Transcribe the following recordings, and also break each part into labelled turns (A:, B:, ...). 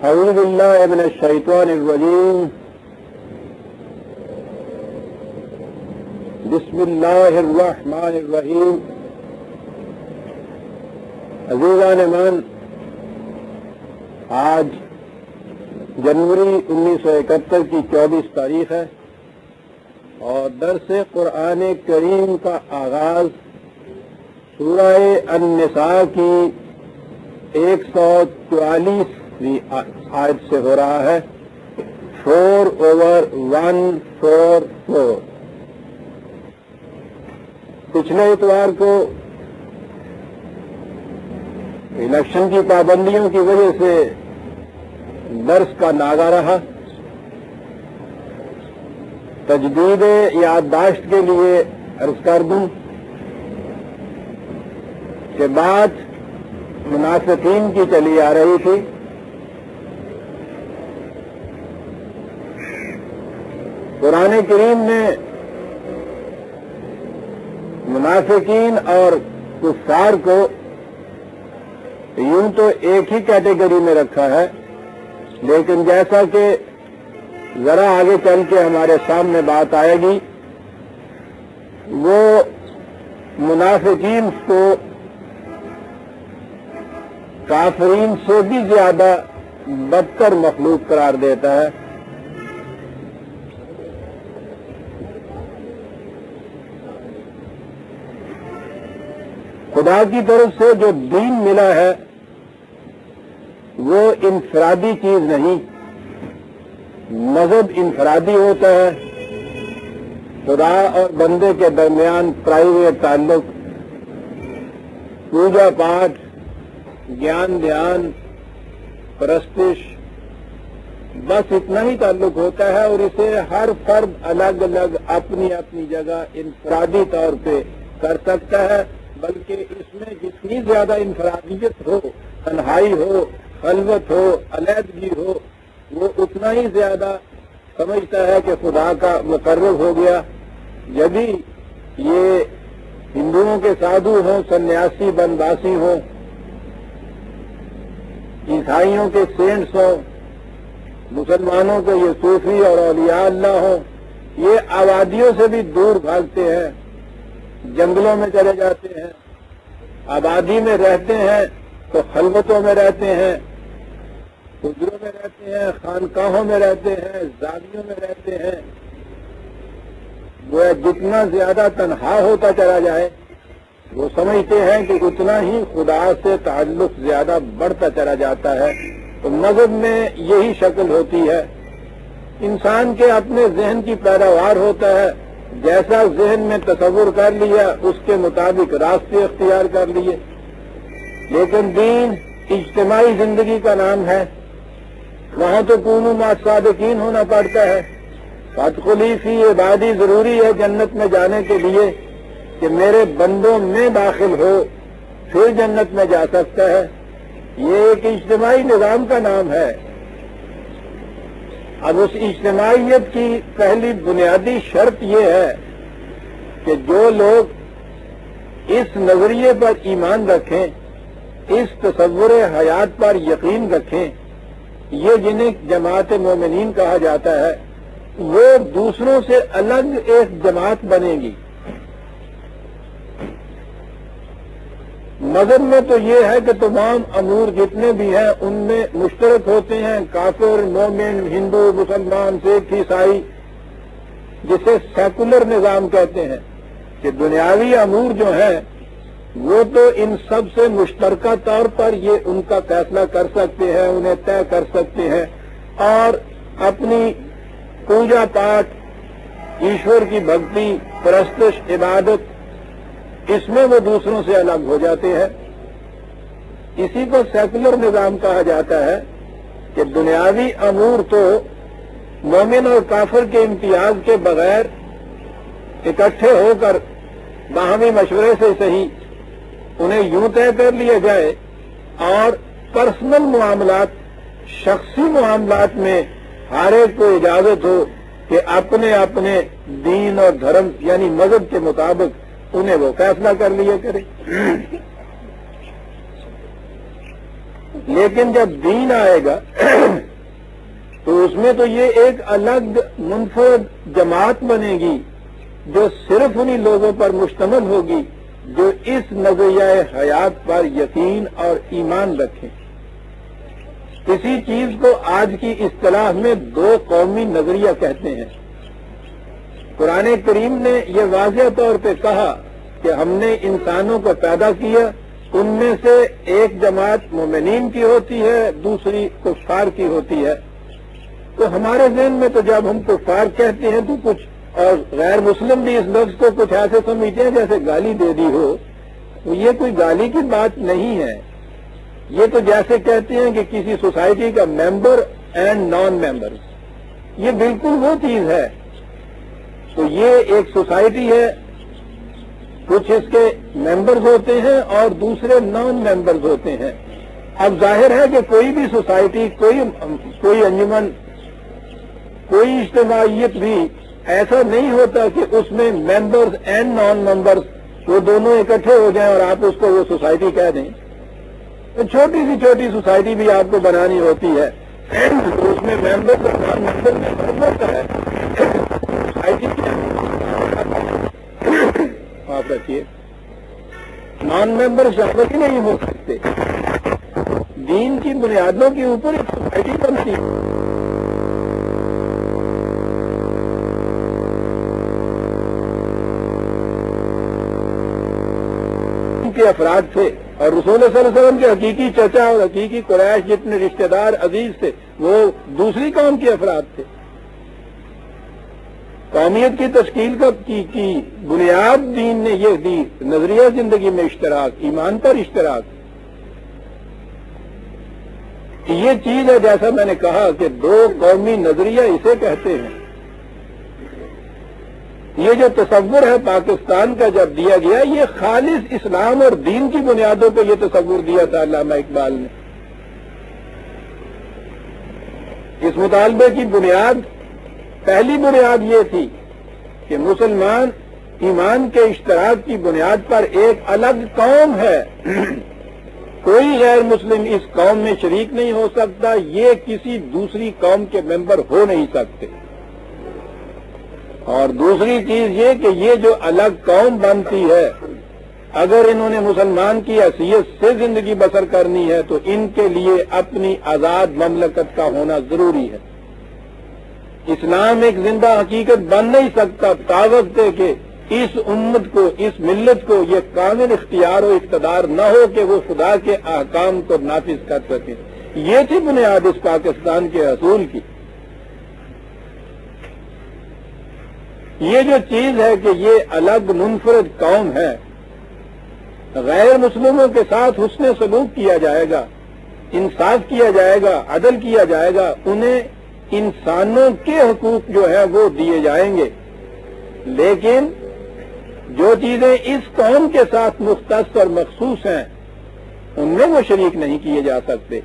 A: اعوذ باللہ من الشیطان الرجیم بسم اللہ الرحمن الرحیم عزیزان من، آج جنوری 1971 کی 24 تاریخ ہے اور درس قرآن کریم کا آغاز سورہ النساء کی 144ویں آیت سے ہو رہا ہے، 4/144۔ پچھلے اتوار کو الیکشن کی پابندیوں کی وجہ سے درس کا ناغہ رہا۔ تجدید یادداشت کے لیے عرض کر دوں کہ بات منافقین کی چلی آ رہی تھی۔ قرآن کریم نے منافقین اور کفار کو یوں تو ایک ہی کیٹیگری میں رکھا ہے، لیکن جیسا کہ ذرا آگے چل کے ہمارے سامنے بات آئے گی، وہ منافقین کو کافرین سے بھی زیادہ بدتر مخلوق قرار دیتا ہے۔ خدا کی طرف سے جو دین ملا ہے وہ انفرادی چیز نہیں، مذہب انفرادی ہوتا ہے۔ خدا اور بندے کے درمیان پرائیویٹ تعلق، پوجا پاٹ، گیان دھیان، پرستش، بس اتنا ہی تعلق ہوتا ہے، اور اسے ہر فرد الگ الگ اپنی اپنی جگہ انفرادی طور پہ کر سکتا ہے، بلکہ اس میں جتنی زیادہ انفرادیت ہو، تنہائی ہو، خلوت ہو، علیحدگی ہو، وہ اتنا ہی زیادہ سمجھتا ہے کہ خدا کا مقرب ہو گیا۔ یدی یہ ہندوؤں کے سادھو ہوں، سنیاسی بنواسی ہوں، عیسائیوں کے سینٹس ہوں، مسلمانوں کے یہ صوفی اور اولیاء اللہ ہوں، یہ آبادیوں سے بھی دور بھاگتے ہیں، جنگلوں میں چلے جاتے ہیں، آبادی میں رہتے ہیں تو خلوتوں میں رہتے ہیں، حجروں میں رہتے ہیں، خانقاہوں میں رہتے ہیں، زاویوں میں رہتے ہیں۔ وہ جتنا زیادہ تنہا ہوتا چلا جائے، وہ سمجھتے ہیں کہ اتنا ہی خدا سے تعلق زیادہ بڑھتا چلا جاتا ہے۔ تو مذہب میں یہی شکل ہوتی ہے، انسان کے اپنے ذہن کی پیداوار ہوتا ہے، جیسا ذہن میں تصور کر لیا اس کے مطابق راستے اختیار کر لیے۔ لیکن دین اجتماعی زندگی کا نام ہے، وہاں تو کونوا مع الصادقین ہونا پڑتا ہے۔ فادخلی فی عبادی ضروری ہے جنت میں جانے کے لیے کہ میرے بندوں میں داخل ہو، پھر جنت میں جا سکتا ہے۔ یہ ایک اجتماعی نظام کا نام ہے۔ اب اس اجتماعیت کی پہلی بنیادی شرط یہ ہے کہ جو لوگ اس نظریے پر ایمان رکھیں، اس تصور حیات پر یقین رکھیں، یہ جنہیں جماعت مومنین کہا جاتا ہے، وہ دوسروں سے الگ ایک جماعت بنے گی۔ مذہب میں تو یہ ہے کہ تمام امور جتنے بھی ہیں ان میں مشترک ہوتے ہیں، کافر، مومن، ہندو، مسلمان، سکھ، عیسائی، جسے سیکولر نظام کہتے ہیں، کہ دنیاوی امور جو ہیں وہ تو ان سب سے مشترکہ طور پر یہ ان کا فیصلہ کر سکتے ہیں، انہیں طے کر سکتے ہیں، اور اپنی پوجا پاٹ، ایشور کی بھکتی، پرستش، عبادت، اس میں وہ دوسروں سے الگ ہو جاتے ہیں۔ اسی کو سیکولر نظام کہا جاتا ہے کہ دنیاوی امور تو مومن اور کافر کے امتیاز کے بغیر اکٹھے ہو کر باہمی مشورے سے صحیح انہیں یوں طے کر لیا جائے، اور پرسنل معاملات، شخصی معاملات میں ہر ایک کو اجازت ہو کہ اپنے اپنے دین اور دھرم یعنی مذہب کے مطابق انہیں وہ فیصلہ کر لیا کرے۔ لیکن جب دین آئے گا تو اس میں تو یہ ایک الگ منفرد جماعت بنے گی جو صرف انہی لوگوں پر مشتمل ہوگی جو اس نظریہ حیات پر یقین اور ایمان رکھیں۔ کسی چیز کو آج کی اصطلاح میں دو قومی نظریہ کہتے ہیں۔ قرآن کریم نے یہ واضح طور پہ کہا کہ ہم نے انسانوں کو پیدا کیا، ان میں سے ایک جماعت مومنین کی ہوتی ہے، دوسری کفار کی ہوتی ہے۔ تو ہمارے ذہن میں تو جب ہم کفار کہتے ہیں تو کچھ، اور غیر مسلم بھی اس لفظ کو کچھ ایسے سمجھتے ہیں جیسے گالی دے دی ہو، تو یہ کوئی گالی کی بات نہیں ہے۔ یہ تو جیسے کہتے ہیں کہ کسی سوسائٹی کا ممبر اینڈ نان ممبر، یہ بالکل وہ چیز ہے۔ تو یہ ایک سوسائٹی ہے، کچھ اس کے ممبرز ہوتے ہیں اور دوسرے نان ممبرز ہوتے ہیں۔ اب ظاہر ہے کہ کوئی بھی سوسائٹی، کوئی انجمن، کوئی اجتماعیت بھی ایسا نہیں ہوتا کہ اس میں ممبرز اینڈ نان ممبرز وہ دونوں اکٹھے ہو جائیں اور آپ اس کو وہ سوسائٹی کہہ دیں۔ تو چھوٹی سی چھوٹی سوسائٹی بھی آپ کو بنانی ہوتی ہے، اس میں ممبرز اور نان ممبر میں فرق ہوتا ہے۔ سوسائٹی معاف رکھیے، نان ممبر شامل ہی نہیں ہو سکتے۔ دین کی بنیادوں کے اوپر ایک سوسائٹی بنتی ہے۔ کے افراد تھے اور رسول صلی اللہ علیہ وسلم کے حقیقی چچا اور حقیقی قریش جتنے رشتہ دار عزیز تھے وہ دوسری قوم کے افراد تھے۔ قومیت کی تشکیل کی بنیاد دین نے یہ دی، نظریہ زندگی میں اشتراک، ایمان پر اشتراک۔ یہ چیز ہے جیسا میں نے کہا کہ دو قومی نظریہ اسے کہتے ہیں۔ یہ جو تصور ہے پاکستان کا جب دیا گیا، یہ خالص اسلام اور دین کی بنیادوں پہ یہ تصور دیا تھا علامہ اقبال نے۔ اس مطالبے کی بنیاد، پہلی بنیاد یہ تھی کہ مسلمان ایمان کے اشتراک کی بنیاد پر ایک الگ قوم ہے، کوئی غیر مسلم اس قوم میں شریک نہیں ہو سکتا، یہ کسی دوسری قوم کے ممبر ہو نہیں سکتے۔ اور دوسری چیز یہ کہ یہ جو الگ قوم بنتی ہے، اگر انہوں نے مسلمان کی حیثیت سے زندگی بسر کرنی ہے تو ان کے لیے اپنی آزاد مملکت کا ہونا ضروری ہے۔ اسلام ایک زندہ حقیقت بن نہیں سکتا تاوقت ہے کہ اس امت کو، اس ملت کو یہ کامل اختیار و اقتدار نہ ہو کہ وہ خدا کے احکام کو نافذ کر سکے۔ یہ تھی بنیاد اس پاکستان کے حصول کی۔ یہ جو چیز ہے کہ یہ الگ منفرد قوم ہے، غیر مسلموں کے ساتھ حسن سلوک کیا جائے گا، انصاف کیا جائے گا، عدل کیا جائے گا، انہیں انسانوں کے حقوق جو ہے وہ دیے جائیں گے، لیکن جو چیزیں اس قوم کے ساتھ مختص اور مخصوص ہیں ان میں وہ شریک نہیں کیے جا سکتے۔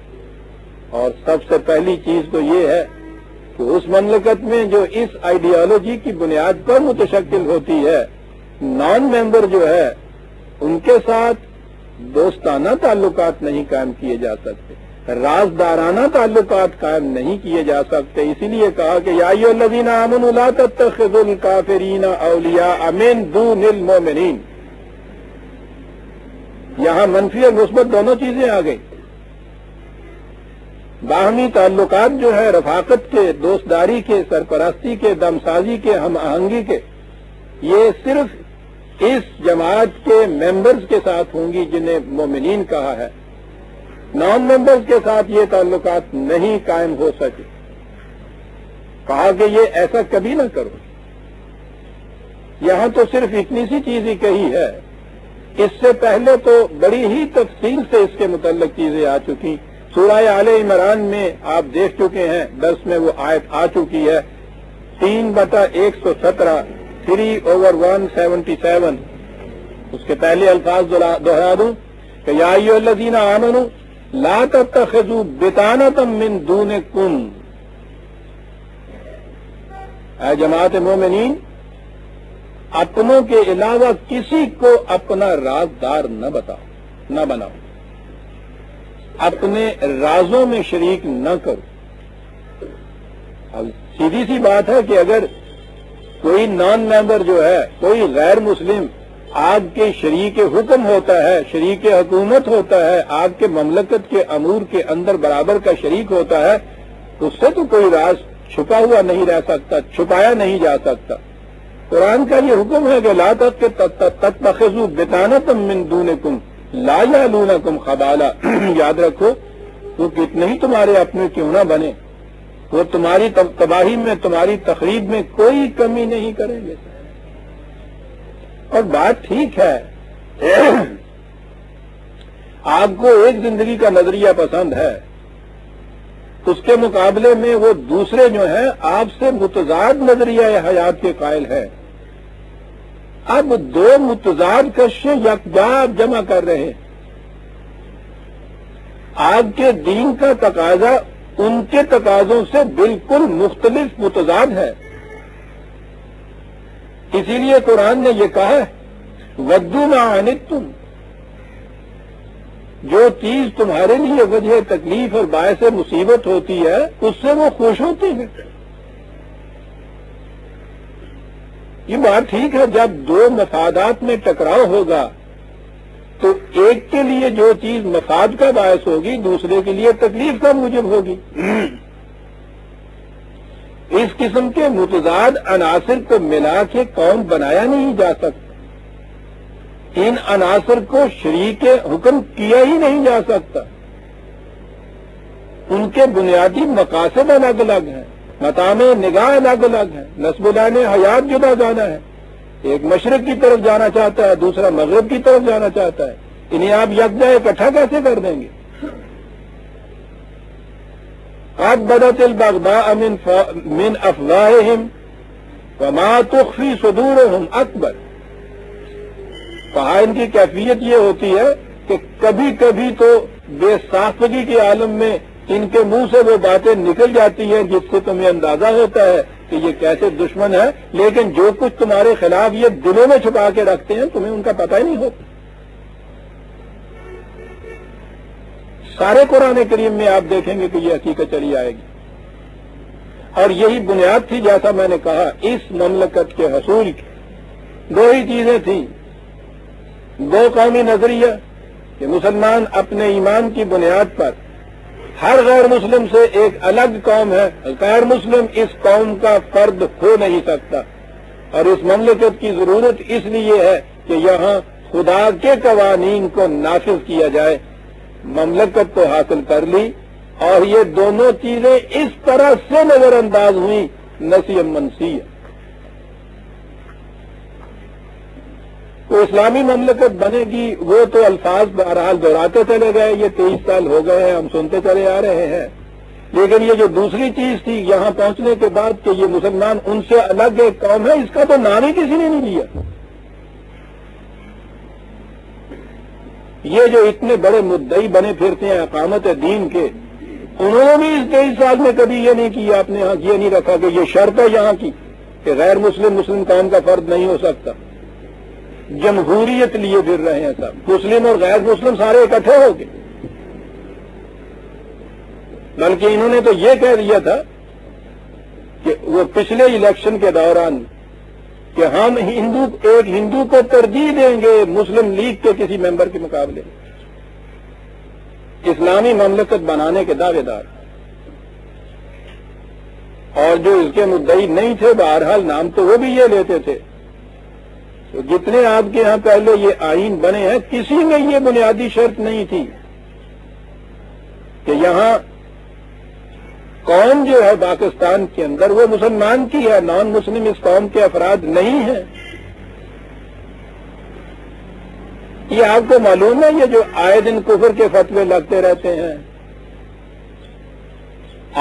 A: اور سب سے پہلی چیز تو یہ ہے کہ اس مملکت میں جو اس آئیڈیالوجی کی بنیاد پر متشکل ہوتی ہے، نان ممبر جو ہے ان کے ساتھ دوستانہ تعلقات نہیں قائم کیے جا سکتے، رازدارانہ تعلقات قائم نہیں کیے جا سکتے۔ اسی لیے کہا کہ یا ایھا الذین آمنوا لا تتخذوا الکافرین اولیاء من دون المؤمنین۔ یہاں منفی اور مثبت دونوں چیزیں آ گئی۔ باہمی تعلقات جو ہے رفاقت کے، دوستداری کے، سرپرستی کے، دمسازی کے، ہم آہنگی کے، یہ صرف اس جماعت کے ممبرز کے ساتھ ہوں گی جنہیں مومنین کہا ہے۔ نان ممبرز کے ساتھ یہ تعلقات نہیں قائم ہو سکے۔ کہا کہ یہ ایسا کبھی نہ کرو۔ یہاں تو صرف اتنی سی چیز ہی کہی ہے، اس سے پہلے تو بڑی ہی تفصیل سے اس کے متعلق چیزیں آ چکی۔ سورہ آل عمران میں آپ دیکھ چکے ہیں، درس میں وہ آیت آ چکی ہے 3/117، 3/177۔ اس کے پہلے الفاظ دوہرا دوں کہ یا ایھا الذین آمنوا لا تتخذوا بطانۃ من دونکم۔ اے جماعت مومنین، اپنوں کے علاوہ کسی کو اپنا رازدار نہ بناؤ۔ اپنے رازوں میں شریک نہ کرو. اب سیدھی سی بات ہے کہ اگر کوئی نان ممبر جو ہے، کوئی غیر مسلم آپ کے شریک حکم ہوتا ہے، شریک حکومت ہوتا ہے، آپ کے مملکت کے امور کے اندر برابر کا شریک ہوتا ہے، اس سے تو کوئی راز چھپا ہوا نہیں رہ سکتا، چھپایا نہیں جا سکتا. قرآن کا یہ حکم ہے کہ لا تتخذوا بطانۃ من دونکم لا یعلونکم خبالا. یاد رکھو وہ کتنے ہی تمہارے اپنے کیوں نہ بنے، وہ تمہاری تباہی میں، تمہاری تخریب میں کوئی کمی نہیں کریں گے. اور بات ٹھیک ہے، آپ کو ایک زندگی کا نظریہ پسند ہے، اس کے مقابلے میں وہ دوسرے جو ہیں آپ سے متضاد نظریہ حیات کے قائل ہے. اب دو متضاد کشیں یکجا جمع کر رہے ہیں. آپ کے دین کا تقاضا ان کے تقاضوں سے بالکل مختلف متضاد ہے. اسی لیے قرآن نے یہ کہا ہے وَدُّوا مَا عَنِتُّمْ، جو چیز تمہارے لیے وجہ تکلیف اور باعث مصیبت ہوتی ہے اس سے وہ خوش ہوتے ہیں. یہ بات ٹھیک ہے، جب دو مفادات میں ٹکراؤ ہوگا تو ایک کے لیے جو چیز مفاد کا باعث ہوگی دوسرے کے لیے تکلیف کا موجب ہوگی. اس قسم کے متضاد عناصر کو ملا کے قوم بنایا نہیں جا سکتا، ان عناصر کو شریک حکم کیا ہی نہیں جا سکتا. ان کے بنیادی مقاصد الگ الگ ہیں، مطامع نگاہ الگ الگ ہیں، نسب العین حیات جدا جانا ہے. ایک مشرق کی طرف جانا چاہتا ہے، دوسرا مغرب کی طرف جانا چاہتا ہے. انہیں آپ یکجا اکٹھا کیسے کر دیں گے؟ قد بدت البغضاء من افواہہم وما تخفی صدورہم اکبر. کہا ان کی کیفیت یہ ہوتی ہے کہ کبھی کبھی تو بے ساختگی کے عالم میں ان کے منہ سے وہ باتیں نکل جاتی ہیں جس سے تمہیں اندازہ ہوتا ہے کہ یہ کیسے دشمن ہے، لیکن جو کچھ تمہارے خلاف یہ دلوں میں چھپا کے رکھتے ہیں تمہیں ان کا پتہ ہی نہیں ہوتا. سارے قرآن کریم میں آپ دیکھیں گے کہ یہ حقیقت چلی آئے گی. اور یہی بنیاد تھی، جیسا میں نے کہا، اس مملکت کے حصول کی دو ہی چیزیں تھیں. دو قومی نظریہ کہ مسلمان اپنے ایمان کی بنیاد پر ہر غیر مسلم سے ایک الگ قوم ہے، غیر مسلم اس قوم کا فرد ہو نہیں سکتا. اور اس مملکت کی ضرورت اس لیے ہے کہ یہاں خدا کے قوانین کو نافذ کیا جائے. مملکت تو حاصل کر لی اور یہ دونوں چیزیں اس طرح سے نظر انداز ہوئیں، نسی منسی. تو اسلامی مملکت بنے گی وہ تو الفاظ بہرحال دہراتے چلے گئے، یہ 23 سال ہو گئے ہیں، ہم سنتے چلے آ رہے ہیں. لیکن یہ جو دوسری چیز تھی یہاں پہنچنے کے بعد کہ یہ مسلمان ان سے الگ ایک قوم ہے، اس کا تو نام ہی کسی نے نہیں لیا. یہ جو اتنے بڑے مدعی بنے پھرتے ہیں اقامت دین کے، انہوں نے بھی اس 23 سال میں کبھی یہ نہیں کیا، اپنے ہاں یہ نہیں رکھا کہ یہ شرط ہے یہاں کی کہ غیر مسلم مسلم قوم کا فرد نہیں ہو سکتا. جمہوریت لیے پھر رہے ہیں سب، مسلم اور غیر مسلم سارے اکٹھے ہو کے. بلکہ انہوں نے تو یہ کہہ دیا تھا کہ وہ پچھلے الیکشن کے دوران کہ ہم ایک ہندو کو ترجیح دیں گے مسلم لیگ کے کسی ممبر کے مقابلے. اسلامی مملکت بنانے کے دعوے دار، اور جو اس کے مدعی نہیں تھے بہرحال نام تو وہ بھی یہ لیتے تھے. تو جتنے آپ کے ہاں پہلے یہ آئین بنے ہیں کسی میں یہ بنیادی شرط نہیں تھی کہ یہاں قوم جو ہے پاکستان کے اندر وہ مسلمان کی ہے، نان مسلم اس قوم کے افراد نہیں ہیں. یہ آپ کو معلوم ہے یہ جو آئے دن کفر کے فتوے لگتے رہتے ہیں،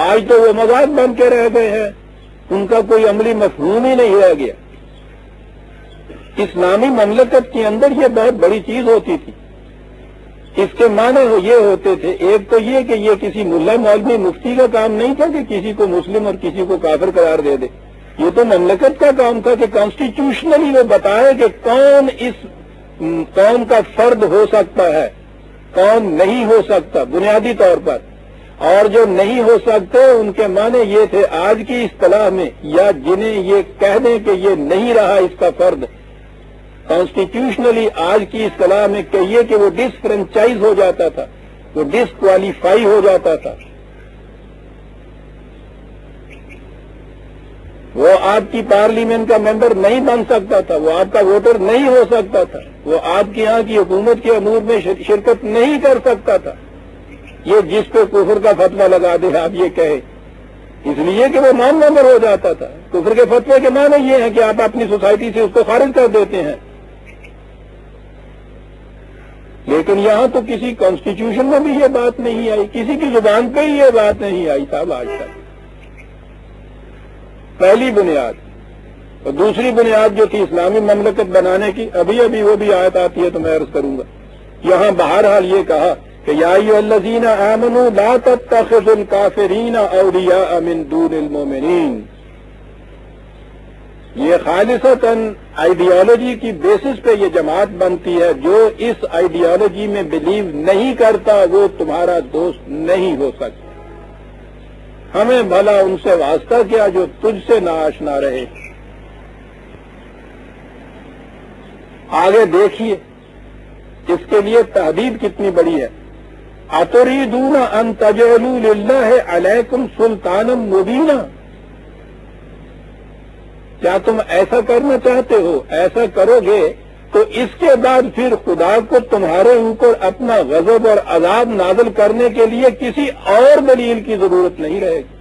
A: آج تو وہ مذاق بن کے رہ گئے ہیں، ان کا کوئی عملی مفہوم ہی نہیں رہ گیا. اسلامی مملکت کے اندر یہ بہت بڑی چیز ہوتی تھی. اس کے معنی یہ ہوتے تھے، ایک تو یہ کہ یہ کسی ملا مولوی مفتی کا کام نہیں تھا کہ کسی کو مسلم اور کسی کو کافر قرار دے دے. یہ تو مملکت کا کام تھا کہ کانسٹیٹیوشنلی وہ بتائے کہ کون اس قوم کا فرد ہو سکتا ہے کون نہیں ہو سکتا بنیادی طور پر، اور جو نہیں ہو سکتے ان کے معنی یہ تھے آج کی اصطلاح میں، یا جنہیں یہ کہہ دیں کہ یہ نہیں رہا اس کا فرد، کانسٹیٹیوشنلی آج کی اصطلاح میں کہیے کہ وہ ڈس فرنچائز ہو جاتا تھا، وہ ڈس کوالیفائی ہو جاتا تھا، وہ آپ کی پارلیمنٹ کا ممبر نہیں بن سکتا تھا، وہ آپ کا ووٹر نہیں ہو سکتا تھا، وہ آپ کے یہاں کی حکومت کے امور میں شرکت نہیں کر سکتا تھا، یہ جس پہ کفر کا فتویٰ لگا دے آپ یہ کہے، اس لیے کہ وہ نان ممبر ہو جاتا تھا۔ کفر کے فتوے کے معنی یہ ہے کہ آپ اپنی سوسائٹی سے اس کو خارج کر دیتے ہیں، لیکن یہاں تو کسی کانسٹیٹیوشن میں بھی یہ بات نہیں آئی، کسی کی زبان پہ ہی یہ بات نہیں آئی صاحب آج تک۔ پہلی بنیاد، اور دوسری بنیاد جو تھی اسلامی مملکت بنانے کی، ابھی وہ بھی آیت آتی ہے تو میں عرض کروں گا، یہاں بہرحال یہ کہا کہ یا ایھا الذین آمنوا لا تتخذوا الکافرین اولیاء من دون المؤمنین، یہ خالصتاً آئیڈیالوجی کی بیسس پہ یہ جماعت بنتی ہے، جو اس آئیڈیالوجی میں بلیو نہیں کرتا وہ تمہارا دوست نہیں ہو سکتا، ہمیں بھلا ان سے واسطہ کیا جو تجھ سے ناآشنا رہے۔ آگے دیکھیے اس کے لیے تحدید کتنی بڑی ہے، اتریدون ان تجعلوا للہ علیکم سلطانا مبینا، کیا تم ایسا کرنا چاہتے ہو؟ ایسا کرو گے تو اس کے بعد پھر خدا کو تمہارے اوپر اپنا غضب اور عذاب نازل کرنے کے لیے کسی اور دلیل کی ضرورت نہیں رہے گی،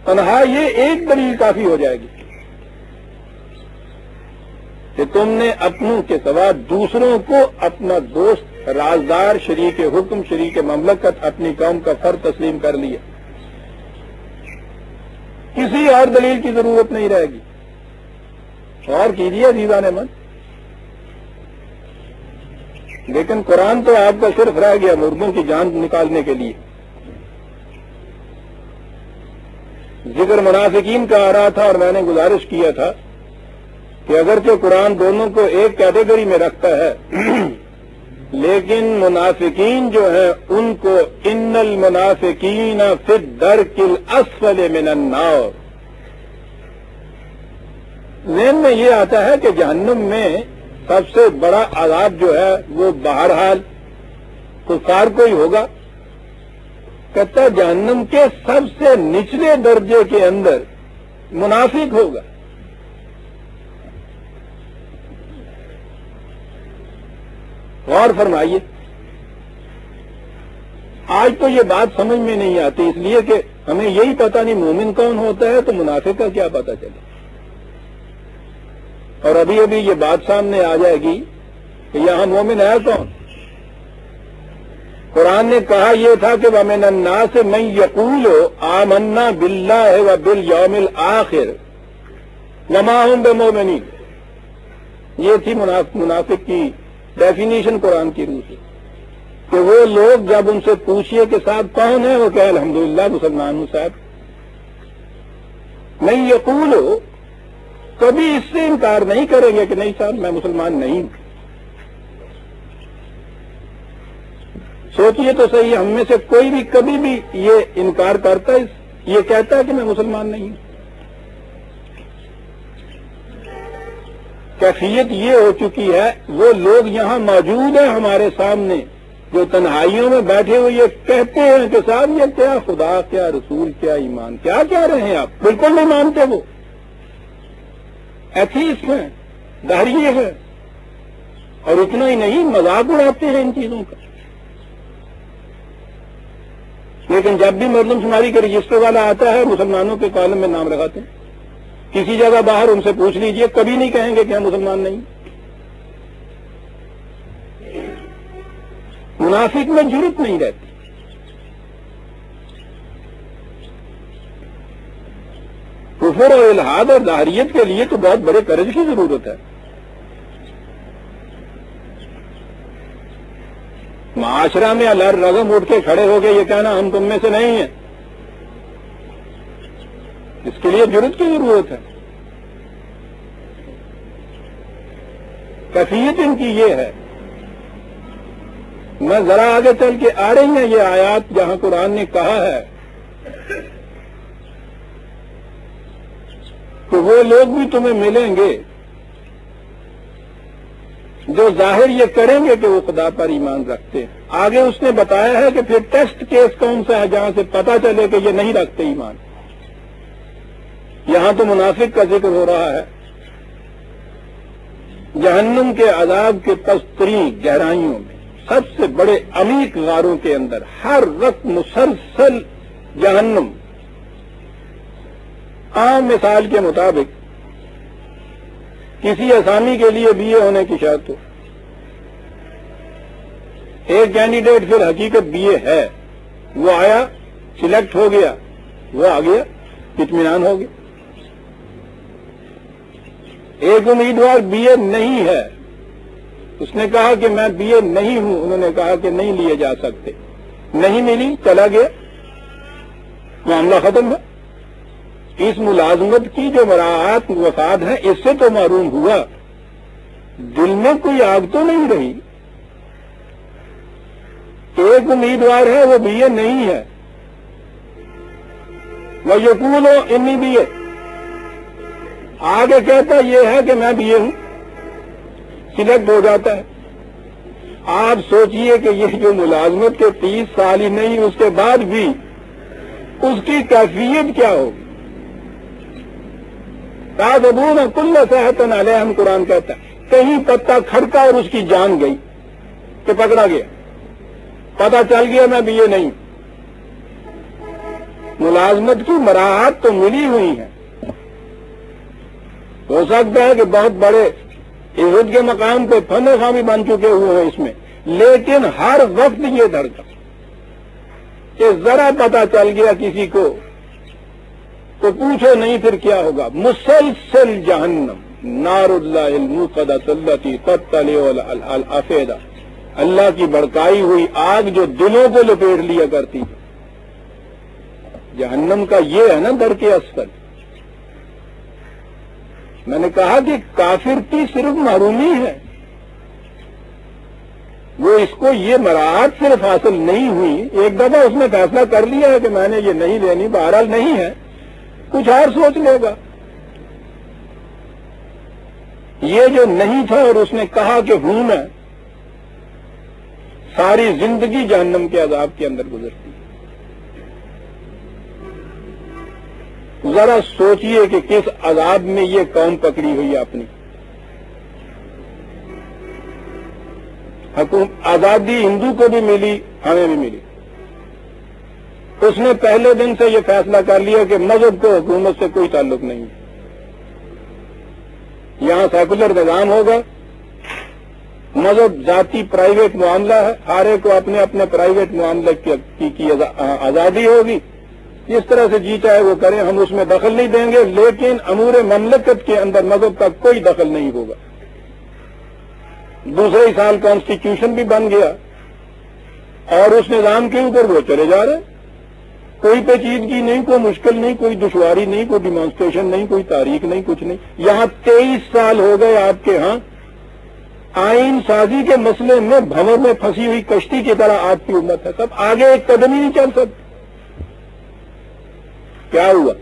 A: تنہا یہ ایک دلیل کافی ہو جائے گی کہ تم نے اپنوں کے سوا دوسروں کو اپنا دوست، رازدار، شریک حکم، شریک مملکت، اپنی قوم کا فرد تسلیم کر لیا، کسی اور دلیل کی ضرورت نہیں رہے گی۔ اور کیجیے عزیزان من، لیکن قرآن تو آپ کا صرف رہ گیا مردوں کی جان نکالنے کے لیے۔ ذکر منافقین کا آ رہا تھا اور میں نے گزارش کیا تھا کہ اگرچہ قرآن دونوں کو ایک کیٹیگری میں رکھتا ہے، لیکن منافقین جو ہیں ان کو ان المنافقین فی الدرک الاسفل من النار، ذہن میں یہ آتا ہے کہ جہنم میں سب سے بڑا عذاب جو ہے وہ بہرحال کفار کو ہی ہوگا، کہتا ہے جہنم کے سب سے نچلے درجے کے اندر منافق ہوگا۔ غور فرمائیے، آج تو یہ بات سمجھ میں نہیں آتی، اس لیے کہ ہمیں یہی پتہ نہیں مومن کون ہوتا ہے تو منافق کا کیا پتہ چلے، اور ابھی ابھی یہ بات سامنے آ جائے گی کہ یہاں مومن ہے کون۔ قرآن نے کہا یہ تھا کہ وَمِنَ النَّاسِ مَن يَقُولُ آمَنَّا بِاللَّهِ وَبِالْيَوْمِ الْآخِرِ وَمَا هُمْ بِمُؤْمِنِينَ، یہ تھی منافق کی ڈیفینیشن قرآن کی روح سے، کہ وہ لوگ جب ان سے پوچھئے کہ صاحب کون ہے، وہ کہے الحمدللہ مسلمان ہوں صاحب۔ نہیں یقول، کبھی اس سے انکار نہیں کریں گے کہ نہیں صاحب میں مسلمان نہیں ہوں۔ سوچئے تو صحیح، ہم میں سے کوئی بھی کبھی بھی یہ انکار کرتا ہے، یہ کہتا ہے کہ میں مسلمان نہیں ہوں؟ کیفیت یہ ہو چکی ہے، وہ لوگ یہاں موجود ہیں ہمارے سامنے جو تنہائیوں میں بیٹھے ہوئے یہ کہتے ہیں کہ صاحب یہ کیا خدا، کیا رسول، کیا ایمان، کیا کہہ رہے ہیں آپ، بالکل نہیں مانتے، وہ ایتھیسٹ ہیں، دہریے ہیں، اور اتنا ہی نہیں مذاق اڑاتے ہیں ان چیزوں کا۔ لیکن جب بھی مردم شماری کے رجسٹر والا آتا ہے مسلمانوں کے کالم میں نام لگاتے ہیں، کسی جگہ باہر ان سے پوچھ لیجئے، کبھی نہیں کہیں گے کہ ہم مسلمان نہیں۔ منافق میں جرأت نہیں رہتی۔ کفر اور الحاد اور ظاہریت کے لیے تو بہت بڑے کرج کی ضرورت ہے۔ معاشرہ میں رغم اٹھ کے کھڑے ہو گئے یہ کہنا ہم تم میں سے نہیں ہیں، اس کے لیے جرأت کی ضرورت ہے۔ کیفیت ان کی یہ ہے میں ذرا آگے چل کے آ رہی ہیں یہ آیات جہاں قرآن نے کہا ہے کہ وہ لوگ بھی تمہیں ملیں گے جو ظاہر یہ کریں گے کہ وہ خدا پر ایمان رکھتے ہیں. آگے اس نے بتایا ہے کہ پھر ٹیسٹ کیس کون سا ہے جہاں سے پتہ چلے کہ یہ نہیں رکھتے ایمان. یہاں تو منافق کا ذکر ہو رہا ہے. جہنم کے عذاب کے پستری گہرائیوں میں سب سے بڑے عمیق غاروں کے اندر ہر وقت مسلسل جہنم عام مثال کے مطابق کسی آسامی کے لیے بی اے ہونے کی شرط ہو. ایک کینڈیڈیٹ پھر حقیقت بی اے ہے، وہ آیا، سلیکٹ ہو گیا، وہ آ گیا، اطمینان ہو گیا. ایک امیدوار بی اے نہیں ہے، اس نے کہا کہ میں بی اے نہیں ہوں، انہوں نے کہا کہ نہیں لیے جا سکتے، نہیں ملی، چلا گیا، معاملہ ختم ہے. اس ملازمت کی جو مراعات وفات ہے اس سے تو محروم ہوا، دل میں کوئی آگ تو نہیں رہی. ایک امیدوار ہے وہ بی اے نہیں ہے، وہ یقول ہو انی بی اے، آگے کہتا یہ ہے کہ میں بی اے ہوں، سلیکٹ ہو جاتا ہے. آپ سوچئے کہ یہ جو ملازمت کے 30 سال ہی نہیں اس کے بعد بھی اس کی کیفیت کیا ہوگی. تَعْذَبُونَ كُلَّ صَيْحَةٍ عَلَيْهِمْ قرآن کہتا ہے کہیں پتا کھڑکا اور اس کی جان گئی کہ پکڑا گیا، پتا چل گیا میں بھی یہ نہیں. ملازمت کی مراعات تو ملی ہوئی ہیں، ہو سکتا ہے کہ بہت بڑے عزت کے مقام پہ فن خامی بن چکے ہوئے ہیں اس میں، لیکن ہر وقت یہ دھڑکا کہ ذرا پتا چل گیا کسی کو تو پوچھو نہیں پھر کیا ہوگا. مسلسل جہنم نار اللہ الموقدۃ التی تطلع علی الافئدہ، اللہ کی بھڑکائی ہوئی آگ جو دلوں کو لپیٹ لیا کرتی. جہنم کا یہ ہے نا درک اسفل. میں نے کہا کہ کافر کی صرف محرومی ہے، وہ اس کو یہ مراعات صرف حاصل نہیں ہوئی، ایک دفعہ اس نے فیصلہ کر لیا ہے کہ میں نے یہ نہیں لینی، بہرحال نہیں ہے، کچھ اور سوچ لے گا. یہ جو نہیں تھا اور اس نے کہا کہ ہوں میں، ساری زندگی جہنم کے عذاب کے اندر گزرتی. ذرا سوچئے کہ کس عذاب میں یہ قوم پکڑی ہوئی اپنی. آزادی ہندو کو بھی ملی، ہمیں بھی ملی. اس نے پہلے دن سے یہ فیصلہ کر لیا کہ مذہب کو حکومت سے کوئی تعلق نہیں ہے. یہاں سیکولر نظام ہوگا، مذہب ذاتی پرائیویٹ معاملہ ہے، ہر ایک کو اپنے اپنے پرائیویٹ معاملے کی آزادی ہوگی، جس طرح سے جی چاہے وہ کریں، ہم اس میں دخل نہیں دیں گے، لیکن امور مملکت کے اندر مذہب کا کوئی دخل نہیں ہوگا. دوسرے سال کانسٹیٹیوشن بھی بن گیا اور اس نظام کے اوپر وہ چلے جا رہے. کوئی پیچیدگی نہیں، کوئی مشکل نہیں، کوئی دشواری نہیں، کوئی ڈیمانسٹریشن نہیں، کوئی تاریخ نہیں، کچھ نہیں. یہاں 23 سال ہو گئے آپ کے ہاں آئین سازی کے مسئلے میں بھنور میں پھنسی ہوئی کشتی کی طرح آپ کی امت ہے، سب آگے ایک قدم ہی نہیں چل سکتے. کیا ہوا؟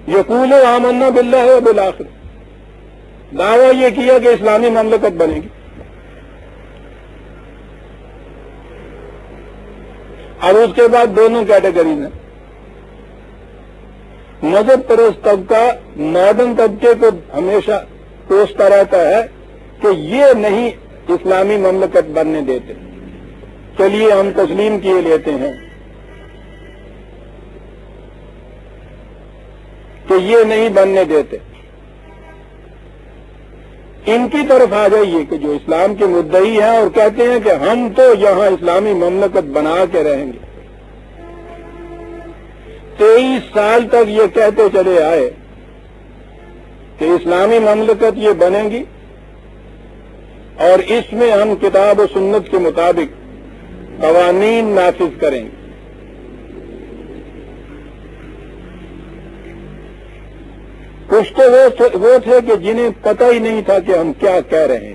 A: یقول آمنا باللہ وبالآخرہ، دعویٰ یہ کیا کہ اسلامی مملکت بنے گی، اور اس کے بعد دونوں کیٹیگریز ہیں. مذہب پرست طبقہ ماڈرن طبقے کو ہمیشہ کوستا رہتا ہے کہ یہ نہیں اسلامی مملکت بننے دیتے، چلیے ہم تسلیم کیے لیتے ہیں کہ یہ نہیں بننے دیتے. ان کی طرف آ جائیے کہ جو اسلام کے مدعی ہیں اور کہتے ہیں کہ ہم تو یہاں اسلامی مملکت بنا کے رہیں گے. 23 سال تک یہ کہتے چلے آئے کہ اسلامی مملکت یہ بنے گی اور اس میں ہم کتاب و سنت کے مطابق قوانین نافذ کریں گے. کچھ تو وہ تھے کہ جنہیں پتہ ہی نہیں تھا کہ ہم کیا کہہ رہے ہیں.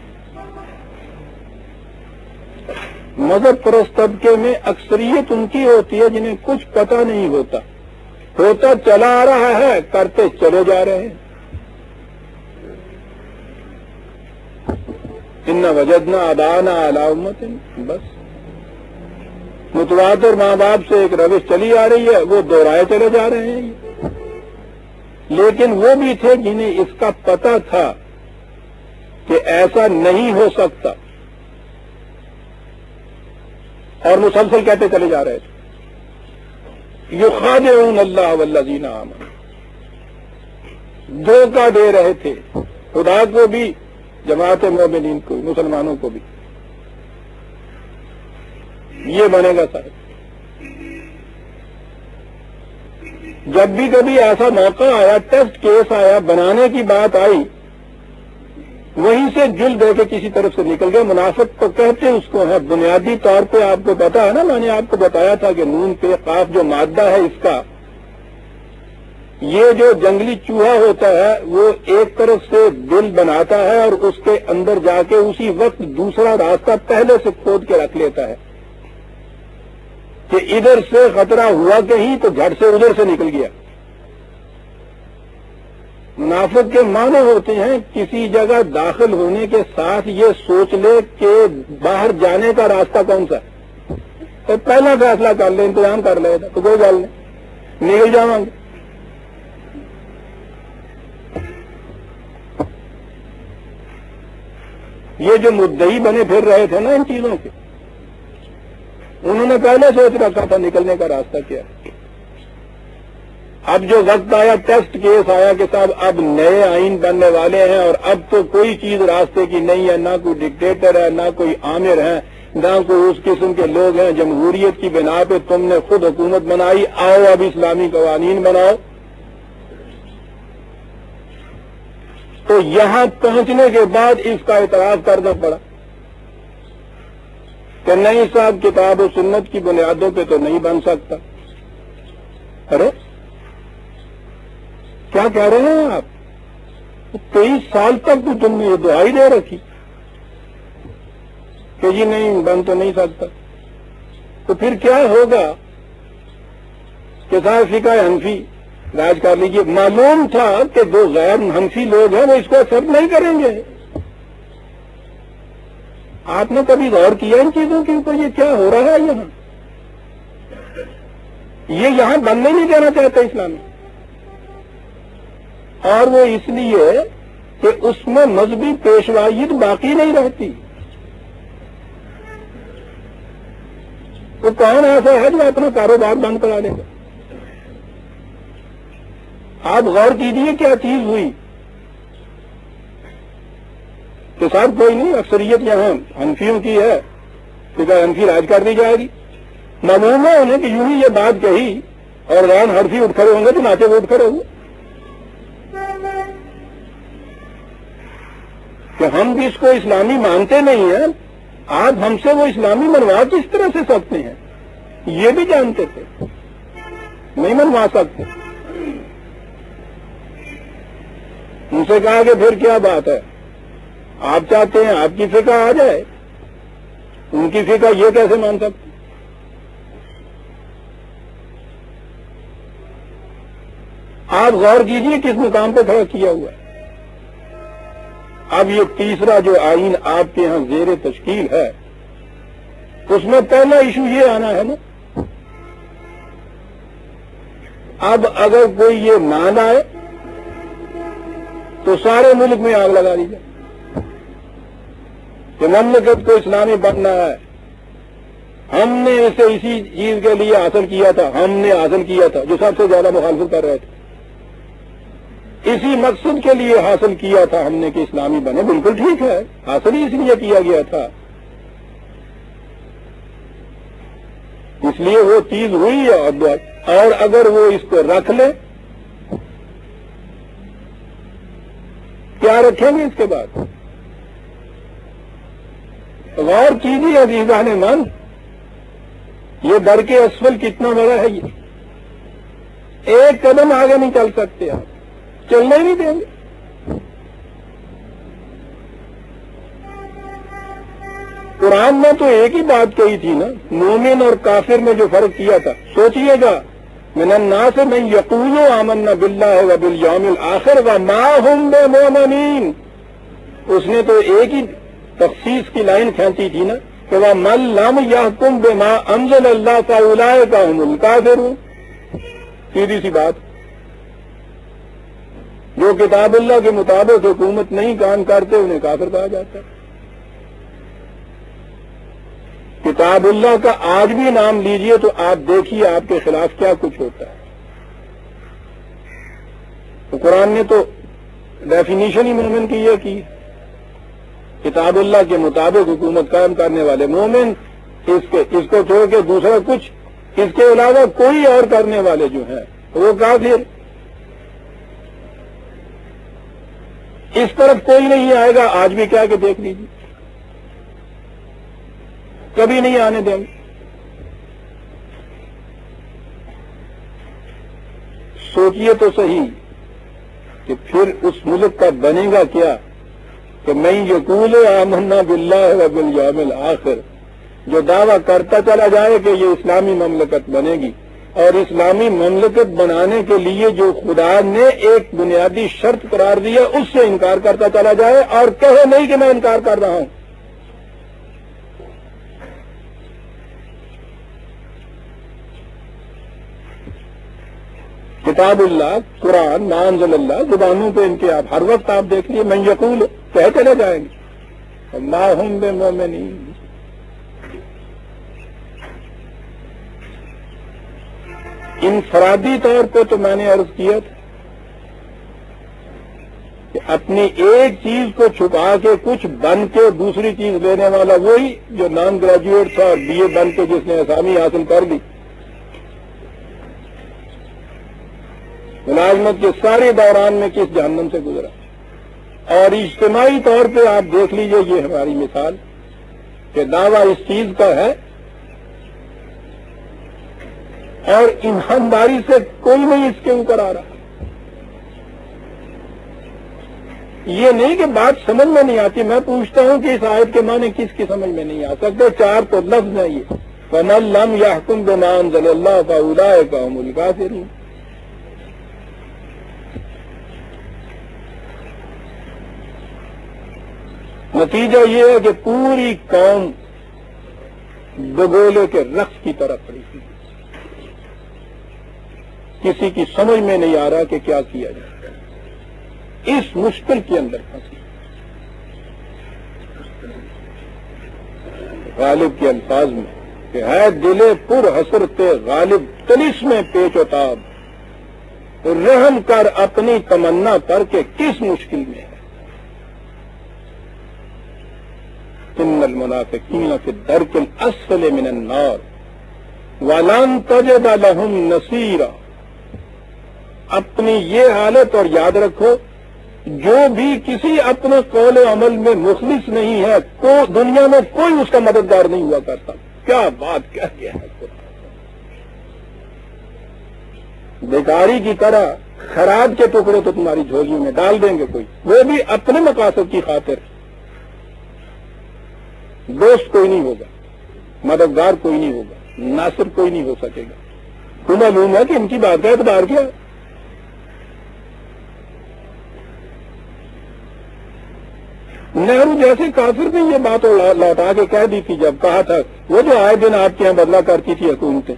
A: مذہب پرست طبقے میں اکثریت ان کی ہوتی ہے جنہیں کچھ پتہ نہیں ہوتا چلا آ رہا ہے، کرتے چلے جا رہے ہیں۔ ان وجدنا آباءنا علی امۃ، بس متواتر ماں باپ سے ایک روش چلی آ رہی ہے، وہ دوہرائے چلے جا رہے ہیں۔ لیکن وہ بھی تھے جنہیں اس کا پتہ تھا کہ ایسا نہیں ہو سکتا، اور مسلسل کہتے چلے جا رہے تھے۔ یخادعون اللہ والذین آمنوا، دھوکہ دے رہے تھے خدا کو بھی، جماعت مومنین کو، مسلمانوں کو بھی۔ یہ بنے گا صاحب، جب بھی کبھی ایسا موقع آیا، ٹیسٹ کیس آیا، بنانے کی بات آئی، وہیں سے جل دے کے کسی طرف سے نکل گئے۔ منافق تو کہتے اس کو ہے، بنیادی طور پہ آپ کو پتا ہے نا، میں نے آپ کو بتایا تھا کہ نون پہ قاف جو مادہ ہے اس کا، یہ جو جنگلی چوہا ہوتا ہے وہ ایک طرف سے دل بناتا ہے اور اس کے اندر جا کے اسی وقت دوسرا راستہ پہلے سے کھود کے رکھ لیتا ہے کہ ادھر سے خطرہ ہوا کہیں تو جھٹ سے ادھر سے نکل گیا۔ منافق کے معنی ہوتے ہیں کسی جگہ داخل ہونے کے ساتھ یہ سوچ لے کہ باہر جانے کا راستہ کون سا ہے، تو پہلا فیصلہ کر لے، انتظام کر لے تو کوئی گل نہیں، نکل جاؤں گے۔ یہ جو مدعی بنے پھر رہے تھے نا ان چیزوں کے، انہوں نے پہلے سوچ رکھا تھا نکلنے کا راستہ کیا ہے۔ اب جو وقت آیا، ٹیسٹ کیس آیا کہ صاحب اب نئے آئین بننے والے ہیں اور اب تو کوئی چیز راستے کی نہیں ہے، نہ کوئی ڈکٹیٹر ہے، نہ کوئی آمر ہے، نہ کوئی اس قسم کے لوگ ہیں، جمہوریت کی بنا پہ تم نے خود حکومت بنائی، آؤ اب اسلامی قوانین بناؤ۔ تو یہاں پہنچنے کے بعد اس کا اعتراف کرنا پڑا کہ نہیں صاحب، کتاب و سنت کی بنیادوں پہ تو نہیں بن سکتا۔ ارے کیا کہہ رہے ہیں آپ؟ 23 سال تک تو تم نے یہ دعائی دے رکھی کہ جی نہیں بن تو نہیں سکتا، تو پھر کیا ہوگا کہ صاحب فقہ حنفی راج کر لیجیے۔ معلوم تھا کہ جو غیر حنفی لوگ ہیں وہ اس کو ایکسپٹ نہیں کریں گے۔ آپ نے کبھی غور کیا ان چیزوں کے اوپر، یہ کیا ہو رہا ہے یہاں؟ یہ یہاں بننے نہیں دینا چاہتے اسلامی، اور وہ اس لیے کہ اس میں مذہبی پیشوائیت باقی نہیں رہتی۔ تو کون ایسا ہے جو اپنا کاروبار بند کرا دے گا؟ آپ غور کیجیے کیا چیز ہوئی کہ صاحب کوئی نہیں، اکثریت یہاں حنفیوں کی ہے، فقہ حنفی راج کر دی جائے گی۔ معلوم ہے انہیں کہ یوں ہی یہ بات کہی اور غیر حنفی اٹھ کھڑے ہوں گے تو ناچے وہ اٹھ کھڑے ہوں گے کہ ہم بھی اس کو اسلامی مانتے نہیں ہیں، آپ ہم سے وہ اسلامی منوا کس طرح سے سکتے ہیں؟ یہ بھی جانتے تھے نہیں منوا سکتے۔ ان سے کہا کہ پھر کیا بات ہے، آپ چاہتے ہیں آپ کی فقہ آ جائے، ان کی فقہ یہ کیسے مان سکتے؟ آپ غور کیجیے کس مقام پہ کھڑا کیا ہوا ہے۔ اب یہ تیسرا جو آئین آپ کے ہاں زیر تشکیل ہے، اس میں پہلا ایشو یہ آنا ہے نا، اب اگر کوئی یہ مان آئے تو سارے ملک میں آگ لگا دی جائے کہ مملکت کو اسلامی بننا ہے، ہم نے اسے اسی چیز کے لیے حاصل کیا تھا، ہم نے حاصل کیا تھا، جو سب سے زیادہ مخالفت کر رہے تھے، اسی مقصد کے لیے حاصل کیا تھا ہم نے کہ اسلامی بنے۔ بالکل ٹھیک ہے، حاصل ہی اس لیے کیا گیا تھا، اس لیے وہ چیز ہوئی ہے۔ اور اگر وہ اس کو رکھ لے، کیا رکھیں گے اس کے بعد؟ غور کیجیے عزیزان من، یہ در کے اسفل کتنا بڑا ہے، یہ ایک قدم آگے نہیں چل سکتے، آپ چلنے نہیں دیں گے۔ قرآن میں تو ایک ہی بات کہی تھی نا، مومن اور کافر میں جو فرق کیا تھا. سوچئے گا، من الناس من یقول آمنا باللہ وبالیوم الآخر وما ہم بمؤمنین. اس نے تو ایک ہی تخصیص کی لائن کھینچی تھی نا کہ وَمَن لَّمْ يَحْكُم بِمَا أَنزَلَ اللَّهُ فَأُولَٰئِكَ هُمُ الْكَافِرُونَ. سیدھی سی بات. جو کتاب اللہ کے مطابق حکومت نہیں کام کرتے انہیں کافر کہا جاتا ہے. کتاب اللہ کا آج بھی نام لیجئے تو آپ دیکھیے آپ کے خلاف کیا کچھ ہوتا ہے. تو قرآن نے تو ڈیفینیشن ہی مومن کی یہ کی، کتاب اللہ کے مطابق حکومت قائم کرنے والے مومن، اس کو چھوڑ کے دوسرا کچھ اس کے علاوہ کوئی اور کرنے والے جو ہیں وہ کافر. اس طرف کوئی نہیں آئے گا. آج بھی کیا کہ دیکھ لیجیے، کبھی نہیں آنے دیں گے. سوچئے تو صحیح کہ پھر اس ملک کا بنے گا کیا کہ میں یقول آمنا باللہ وبالیوم الآخر، جو دعویٰ کرتا چلا جائے کہ یہ اسلامی مملکت بنے گی، اور اسلامی مملکت بنانے کے لیے جو خدا نے ایک بنیادی شرط قرار دیا اس سے انکار کرتا چلا جائے اور کہے نہیں کہ میں انکار کر رہا ہوں. کتاب اللہ، قرآن، ما انزل اللہ، زبانوں پہ ان کے آپ ہر وقت آپ دیکھ لیے من یقول کہہ چلے جائیں گے ما ہم بمؤمنین. انفرادی طور پہ تو میں نے عرض کیا تھا کہ اپنی ایک چیز کو چھپا کے کچھ بن کے دوسری چیز لینے والا وہی جو نان گریجویٹ تھا اور بی اے بن کے جس نے اسامی حاصل کر لی، ملازمت کے سارے دوران میں کس جہنم سے گزرا. اور اجتماعی طور پہ آپ دیکھ لیجئے یہ ہماری مثال کہ دعویٰ اس چیز کا ہے اور ایمانداری سے کوئی نہیں اس کے اوپر آ رہا. یہ نہیں کہ بات سمجھ میں نہیں آتی. میں پوچھتا ہوں کہ اس آیت کے معنی کس کی سمجھ میں نہیں آ سکتے. چار تو لفظ ہیں یہ، فَمَن لَّمْ يَحْكُم بِمَا أَنزَلَ اللَّهُ فَأُولَٰئِكَ هُمُ الْكَافِرُونَ. نتیجہ یہ ہے کہ پوری قوم بگولے کے رقص کی طرح پڑی تھی. کسی کی سمجھ میں نہیں آ رہا کہ کیا کیا جائے. اس مشکل کے اندر پھنسی. غالب کے الفاظ میں کہ ہے دل پر حسرت غالب طلسم پیچ و تاب، رحم کر اپنی تمنا پر کہ کس مشکل میں ہے. ان المنافقین فی الدرک الاسفل من النار ولن تجد لهم نصیرا. اپنی یہ حالت اور یاد رکھو، جو بھی کسی اپنے قول و عمل میں مخلص نہیں ہے تو دنیا میں کوئی اس کا مددگار نہیں ہوا کرتا. کیا بات کیا ہے. بیکاری کی طرح خراب کے ٹکڑے تو تمہاری جھولیوں میں ڈال دیں گے کوئی، وہ بھی اپنے مقاصد کی خاطر. دوست کوئی نہیں ہوگا، مددگار کوئی نہیں ہوگا، ناصر کوئی نہیں ہو سکے گا. تو معلوم ہے کہ ان کی بات کا اعتبار کیا. نہرو جیسے کافر نے یہ بات لوٹا کے کہہ دی تھی جب کہا تھا وہ جو آئے دن آپ کے یہاں بدلا کرتی تھی حکومتیں،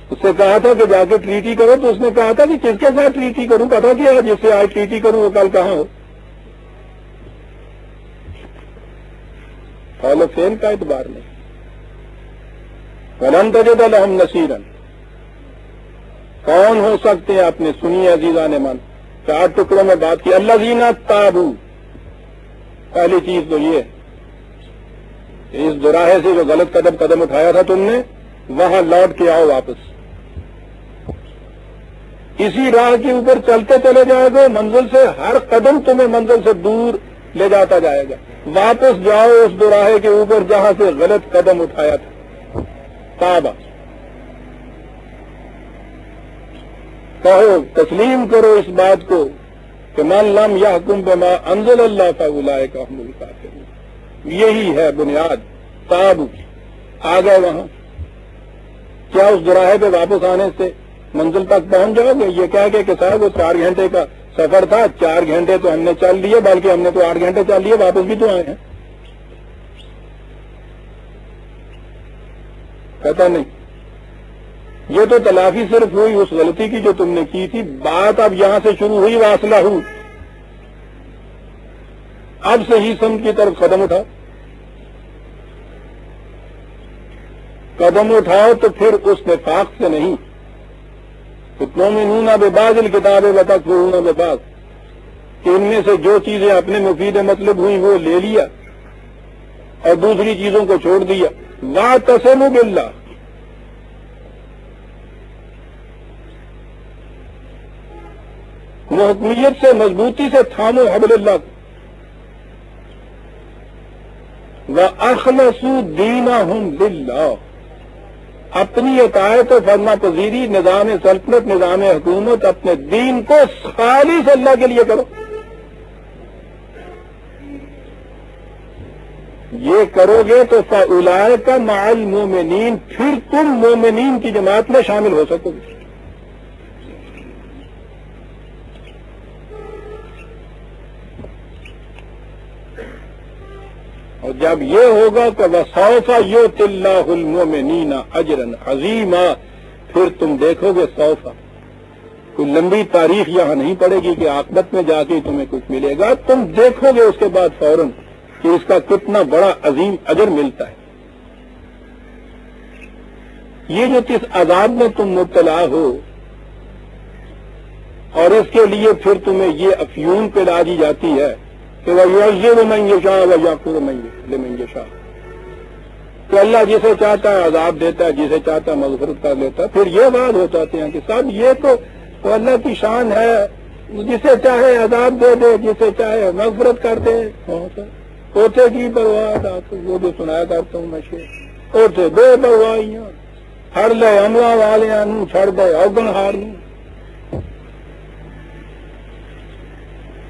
A: اس سے کہا تھا کہ جا کے ٹریٹی کرو، تو اس نے کہا تھا کہ کس کے ساتھ ٹریٹی کروں. پتا کیا جس سے آج ٹریٹی کروں وہ کل کہاں ہو. فعل و فعل کا اعتبار نہیں. ولن تجد لهم نصیرا. کون ہو سکتے ہیں؟ آپ نے سنی عزیزان من، چار ٹکڑوں میں بات کی. الذین تابوا، پہلی چیز تو یہ اس دوراہے سے جو غلط قدم اٹھایا تھا تم نے، وہاں لوٹ کے آؤ واپس. اسی راہ کے اوپر چلتے چلے جائے گا، منزل سے ہر قدم تمہیں منزل سے دور لے جاتا جائے گا. واپس جاؤ اس دوراہے کے اوپر جہاں سے غلط قدم اٹھایا تھا. تابا، کہو، تسلیم کرو اس بات کو کہ من لم یحکم بما انزل اللہ فاولئک هم الکافرون. یہی ہے بنیاد افتاب آ گئے وہاں، کیا اس دوراہے پہ واپس آنے سے منزل تک پہنچ جاؤ گے؟ یہ کہہ کہ صاحب وہ 4 گھنٹے کا سفر تھا، 4 گھنٹے تو ہم نے چل لیے، بلکہ ہم نے تو 8 گھنٹے چل لیے، واپس بھی تو آئے ہیں. پتا نہیں. یہ تو تلافی صرف ہوئی اس غلطی کی جو تم نے کی تھی. بات اب یہاں سے شروع ہوئی واصلہ ہوئی. اب صحیح سمت کی طرف قدم اٹھاؤ. قدم اٹھاؤ تو پھر اس نفاق سے نہیں. تؤمنون ببعض الکتاب وتکفرون ببعض، کہ ان میں سے جو چیزیں اپنے مفید مطلب ہوئی وہ لے لیا اور دوسری چیزوں کو چھوڑ دیا. واعتصموا باللہ، محکمیت سے مضبوطی سے تھامو حبل اللہ کو. وَأَخْلَصُوا دِينَهُمْ لِلَّهِ، اپنی اطاعت و فرما پذیری، نظام سلطنت، نظام حکومت، اپنے دین کو خالص اللہ کے لیے کرو. یہ کرو گے تو فَأُولَئِكَ مَعَ الْمُؤْمِنِينَ، پھر تم مومنین کی جماعت میں شامل ہو سکو گے. اور جب یہ ہوگا کہ وَسَوْفَ يُؤْتِ اللَّهُ الْمُؤْمِنِينَ أَجْرًا عَظِيمًا، پھر تم دیکھو گے سوفا. کوئی لمبی تاریخ یہاں نہیں پڑے گی کہ عاقبت میں جا کے تمہیں کچھ ملے گا. تم دیکھو گے اس کے بعد فوراً کہ اس کا کتنا بڑا عظیم اجر ملتا ہے. یہ جو کس عذاب میں تم مبتلا ہو اور اس کے لیے پھر تمہیں یہ افیون پلا دی جاتی ہے کہ وَيُعَذِّبُ مَن يَشَاءُ وَيَغْفِرُ لِمَن يَشَاءُ، کہ اللہ جسے چاہتا ہے عذاب دیتا ہے، جسے چاہتا ہے مغفرت کر لیتا ہے. پھر یہ بات ہو جاتے ہیں کہ صاحب یہ تو اللہ کی شان ہے، جسے چاہے عذاب دے دے، جسے چاہے مغفرت کر دے. اوتے کی پرواہ، وہ جو سنایا کرتا ہوں میں شعر، اوتے بے پرواہیاں ہڑ لے عملہ والیاں نوں چھڑ دے اوگن ہار نوں.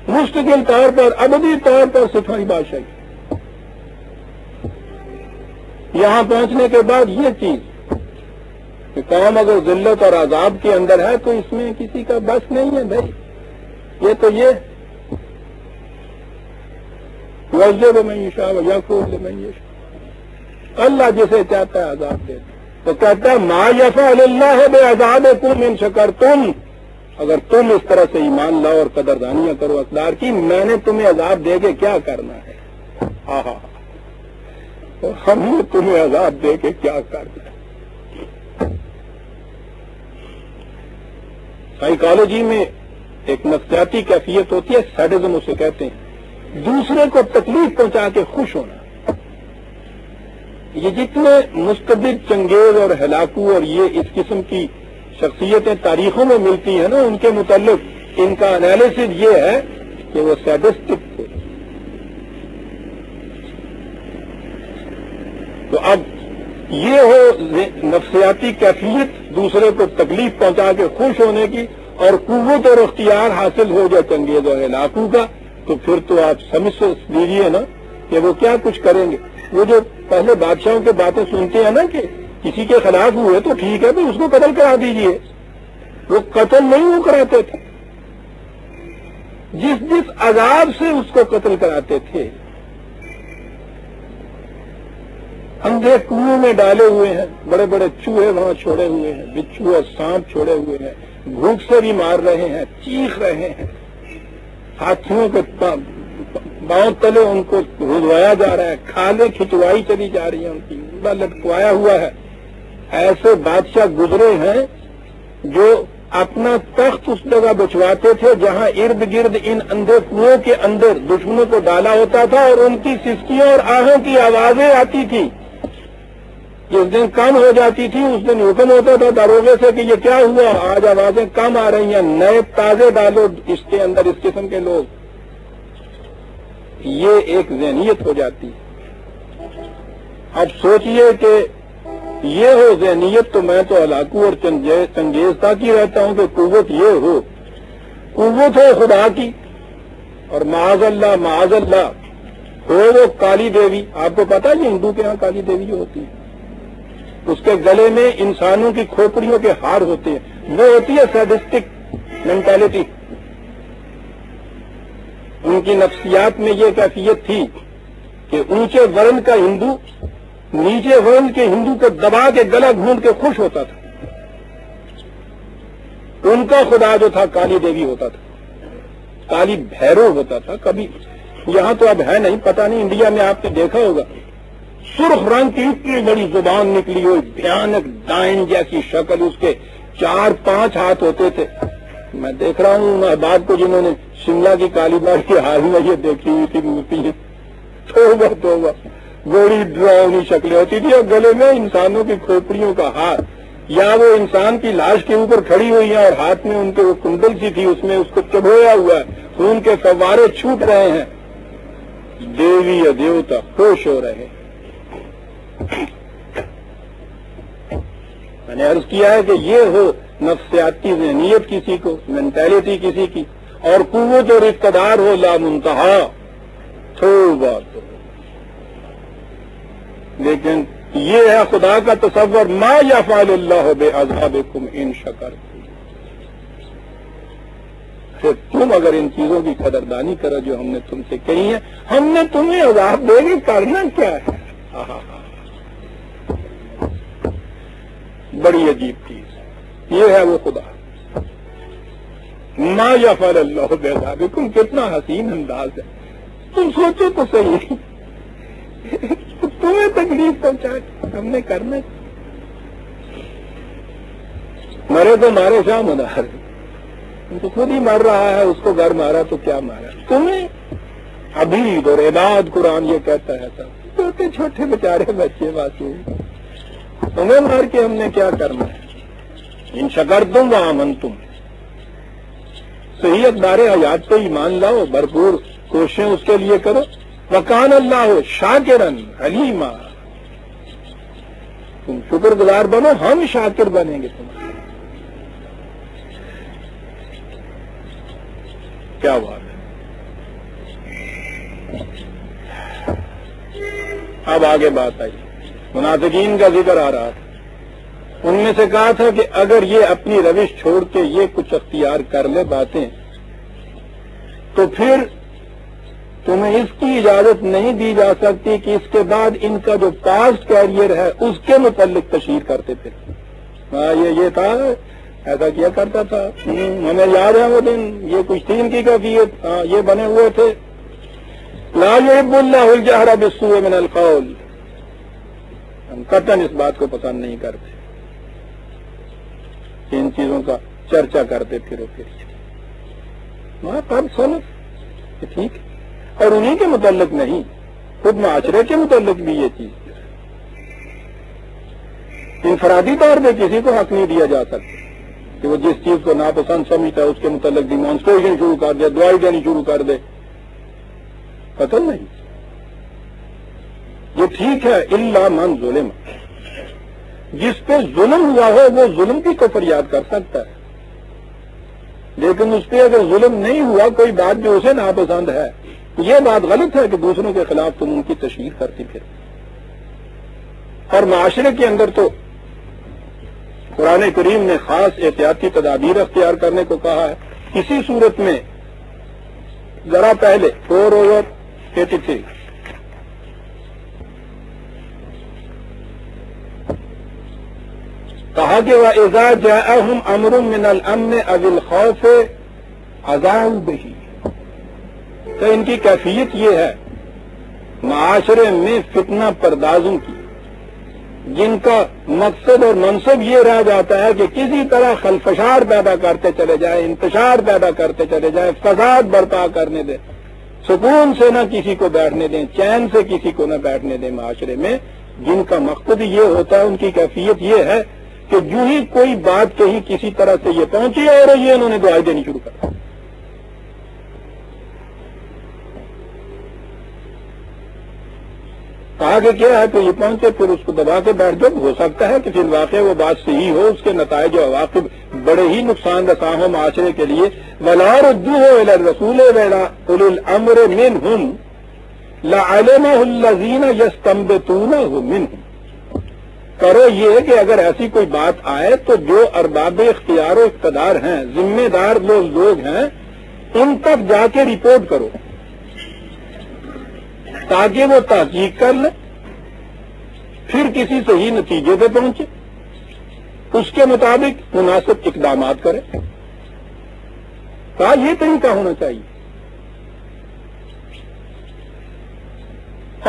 A: مستقل طور پر، ابدی طور پر ستھری بادشاہی. یہاں پہنچنے کے بعد یہ چیز کہ قوم اگر ذلت اور عذاب کے اندر ہے تو اس میں کسی کا بس نہیں ہے بھائی. یہ تو یہ يُعَذِّبُ مَن يَشَاءُ وَيَغْفِرُ لِمَن يَشَاءُ، اللہ جسے چاہتا ہے عذاب دیتا ہے. تو کہتا ہے مَا يَفْعَلُ اللَّهُ بِعَذَابِكُمْ إِن شَكَرْتُمْ، اگر تم اس طرح سے ایمان لاؤ اور قدردانیاں کرو اقدار کی، میں نے تمہیں عذاب دے کے کیا کرنا ہے. آہا، ہم نے تمہیں عذاب دے کے کیا کرنا ہے. سائیکالوجی میں ایک نفسیاتی کیفیت ہوتی ہے، سیڈزم اسے کہتے ہیں، دوسرے کو تکلیف پہنچا کے خوش ہونا. یہ جتنے مستبد، چنگیز اور ہلاکو اور یہ اس قسم کی شخصیتیں تاریخوں میں ملتی ہیں نا، ان کے متعلق ان کا انالیسس یہ ہے کہ وہ سیڈسٹک تھے. تو اب یہ ہو نفسیاتی کیفیت دوسرے کو تکلیف پہنچا کے خوش ہونے کی، اور قوت اور اختیار حاصل ہو جائے چنگیز اور ہلاکو کا، تو پھر تو آپ سمجھ لیجیے نا کہ وہ کیا کچھ کریں گے. وہ جو پہلے بادشاہوں کے باتیں سنتے ہیں نا کہ کسی کے خلاف ہوئے تو ٹھیک ہے تو اس کو قتل کرا دیجئے، وہ قتل نہیں وہ کراتے تھے. جس عذاب سے اس کو قتل کراتے تھے، اندھے کنویں میں ڈالے ہوئے ہیں، بڑے بڑے چوہے وہاں چھوڑے ہوئے ہیں، بچھو اور سانپ چھوڑے ہوئے ہیں، بھوک سے بھی مار رہے ہیں، چیخ رہے ہیں، ہاتھیوں کے باؤں تلے ان کو رلوایا جا رہا ہے، کھالیں کھچوائی چلی جا رہی ہیں، ان کی مونڈا لٹکوایا ہوا ہے. ایسے بادشاہ گزرے ہیں جو اپنا تخت اس جگہ بچواتے تھے جہاں ارد گرد ان اندھے کنویں کے اندر دشمنوں کو ڈالا ہوتا تھا، اور ان کی سسکیوں اور آہوں کی آوازیں آتی تھی. جس دن کم ہو جاتی تھی اس دن حکم ہوتا تھا داروغے سے کہ یہ کیا ہوا، آج آوازیں کم آ رہی ہیں، نئے تازے ڈالو اس کے اندر اس قسم کے لوگ. یہ ایک ذہنیت ہو جاتی ہے. اب سوچئے کہ یہ ہو ذہنیت تو میں تو ہلاکو اور چنگیزتا کی رہتا ہوں کہ قوت یہ ہو، قوت ہو خدا کی، اور معاذ اللہ ہو وہ کالی دیوی، آپ کو پتا ہے ہندو کے ہاں کالی دیوی جو ہوتی ہے اس کے گلے میں انسانوں کی کھوپڑیوں کے ہار ہوتے ہیں، وہ ہوتی ہے سیڈسٹک مینٹالٹی. ان کی نفسیات میں یہ کیفیت تھی کہ اونچے ورن کا ہندو نیچے ورن کے ہندو کو دبا کے گلا گھونٹ کے خوش ہوتا تھا. ان کا خدا جو تھا کالی دیوی ہوتا تھا، کالی بھیرو ہوتا تھا. کبھی یہاں تو اب ہے نہیں، پتہ نہیں انڈیا میں آپ نے دیکھا ہوگا، سرخ رنگ کی اتنی بڑی زبان نکلی ہوئی، بھیانک ڈائن جیسی شکل، اس کے 4-5 ہاتھ ہوتے تھے. میں دیکھ رہا ہوں احباب کو جنہوں نے شملہ کی کالی باڑی کی حال میں یہ دیکھی ہوئی تھی مورتی، توبہ توبہ، بڑی ڈراؤنی شکلیں ہوتی تھی، اور گلے میں انسانوں کی کھوپڑیوں کا ہار، یا وہ انسان کی لاش کے اوپر کھڑی ہوئی ہیں اور ہاتھ میں ان کے وہ کنڈل سی تھی، اس میں اس کو چبھویا ہوا ہے، خون کے فوارے چھوٹ رہے ہیں، دیوی یا دیوتا خوش ہو رہے ہیں. میں نے عرض کیا ہے کہ یہ ہو نفسیاتی ذہنیت کسی کو، مینٹالٹی کسی کی، اور قوت اور اقتدار ہو لا منتہا، توبہ. لیکن یہ ہے خدا کا تصور، ما یفعل اللہ بعذابکم ان شکرتم. پھر تم اگر ان چیزوں کی قدردانی کرو جو ہم نے تم سے کہی ہیں، ہم نے تمہیں عذاب دے کے کرنا کیا ہے. بڑی عجیب چیز یہ ہے وہ خدا. ما یفعل اللہ بعذابکم، کتنا حسین انداز ہے. تم سوچو تو صحیح، تمہیں تکلیف پہنچا ہم نے کرنا. مرے تو مارے شاہ مدار، تو خود ہی مر رہا ہے، اس کو گھر مارا تو کیا مارا تمہیں. عبید اور عباد قرآن یہ کہتا ہے سب چھوٹے چھوٹے بیچارے بچے باقی، تمہیں مار کے ہم نے کیا کرنا ہے. ان شکرتم وآمنتم، صحیح اقدار حیات پہ ایمان لاؤ، بھرپور کوششیں اس کے لیے کرو. وکان اللہ شاکرن علیما، تم شکر گزار بنو، ہم شاکر بنیں گے تمہارے. کیا بات ہے. اب آگے بات آئی، منافقین کا ذکر آ رہا تھا. ان میں سے کہا تھا کہ اگر یہ اپنی روش چھوڑ کے یہ کچھ اختیار کر لے باتیں، تو پھر تمہیں اس کی اجازت نہیں دی جا سکتی کہ اس کے بعد ان کا جو پاسٹ کیریئر ہے اس کے متعلق تشہیر کرتے تھے. ہاں یہ تھا، ایسا کیا کرتا تھا، ہمیں یاد ہے وہ دن، یہ کچھ تھی ان کی کیفیت، ہاں یہ بنے ہوئے تھے. لا یحب اللہ الجہر بالسوء من القول، ہم قطعاً اس بات کو پسند نہیں کرتے کہ ان چیزوں کا چرچا کرتے پھرو پھر. ہاں کب سلف ٹھیک، اور انہیں کے متعلق نہیں، خود معاشرے کے متعلق بھی یہ چیز انفرادی طور پہ کسی کو حق نہیں دیا جا سکتا کہ وہ جس چیز کو ناپسند سمجھتا ہے اس کے متعلق ڈیمانسٹریشن شروع کر دے، دعائی دینی شروع کر دے. قتل نہیں، یہ ٹھیک ہے. الا من ظلم، جس پہ ظلم ہوا ہو وہ ظلم کی کو فریاد کر سکتا ہے، لیکن اس پہ اگر ظلم نہیں ہوا، کوئی بات جو اسے ناپسند ہے، یہ بات غلط ہے کہ دوسروں کے خلاف تم ان کی تشہیر کرتی پھر. اور معاشرے کے اندر تو قرآن کریم نے خاص احتیاطی تدابیر اختیار کرنے کو کہا ہے. اسی صورت میں ذرا پہلے 4/83 کہا کہ وَإِذَا جَاءَهُمْ أَمْرٌ مِّنَ الْأَمْنِ أَوِ الْخَوْفِ أَذَاعُوا بِهِ. تو ان کی کیفیت یہ ہے معاشرے میں فتنہ پردازوں کی، جن کا مقصد اور منصب یہ رہ جاتا ہے کہ کسی طرح خلفشار پیدا کرتے چلے جائے، انتشار پیدا کرتے چلے جائے، فساد برپا کرنے دیں، سکون سے نہ کسی کو بیٹھنے دیں، چین سے کسی کو نہ بیٹھنے دیں معاشرے میں. جن کا مقصد یہ ہوتا ہے، ان کی کیفیت یہ ہے کہ جو ہی کوئی بات کہیں کسی طرح سے یہ پہنچی اور یہ انہوں نے دعائی دینی شروع کر دی. کہا کہ کیا ہے تو یہ پہنچے، پھر اس کو دبا کے بیٹھ جاؤ. ہو سکتا ہے کہ پھر واقع وہ بات صحیح ہو، اس کے نتائج و عواقب بڑے ہی نقصان رساں ہو معاشرے کے لیے. وَلَا رُدُّوهُ إِلَى الرَّسُولِ وَإِلَى أُولِي الْأَمْرِ مِنْهُمْ، لَعَلِمَهُ الَّذِينَ يَسْتَنبِطُونَهُ مِنْهُمْ، کرو یہ کہ اگر ایسی کوئی بات آئے تو جو ارباب اختیار و اقتدار ہیں، ذمہ دار لوگ ہیں، ان تک جا کے رپورٹ کرو تاکہ وہ تحقیق کر لیں، پھر کسی صحیح نتیجے پہ پہنچے، اس کے مطابق مناسب اقدامات کریں۔ کہا یہ طریقہ ہونا چاہیے۔